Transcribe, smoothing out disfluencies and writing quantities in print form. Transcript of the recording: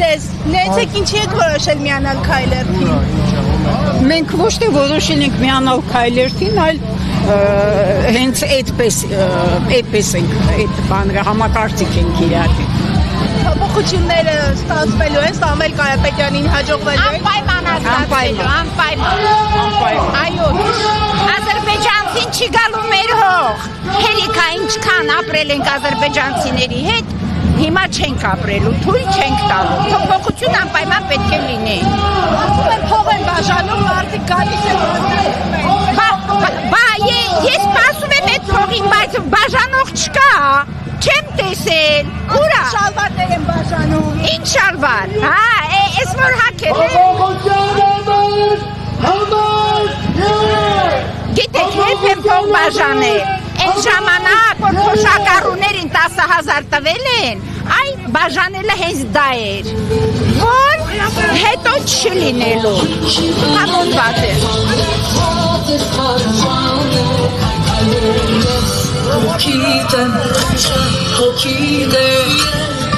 քեզ, ներեցեք ինչի եք որոշել միանալ Քայլերթին։ Մենք ոչ թե որոշել ենք միանալ Քայլերթին, այլ հենց այդպես ենք այդ բանը համակարծիք ենք իրար։ Փոփոխությունները ստացվելու են, Սամվել Կարապետյանին հաջողվելու են։ Անպայման ստացվելու, անպայման։ Այո, ադրբեջանցին չի գալու մեր հող։ Հերիքա ինչքան ապրել ենք ադրբեջանցիների հետ, հիմա չենք ապրելու, թույլ չենք տալու։ Փոփոխություն անպայման պետք է լինի։ Ասում են փող են բաժանում, մարդիկ գալիս են Ես սպասում եմ այդ փողին, բայց բաժանող չկա, չեմ տեսել։ Ուրա շալվարներ են բաժանում։ Ինչ շալվար։ Հա, էս որ հակել է։ Գիտեք, երբ եմ փող բաժանել, այդ ժամանակ, որ փոշակառուներին 10,000 տվել են, այ բաժանելը հենց դա էր, որ հետո չլինելու, համոզված է։ Հոգիդ եմ, հոգիդ եմ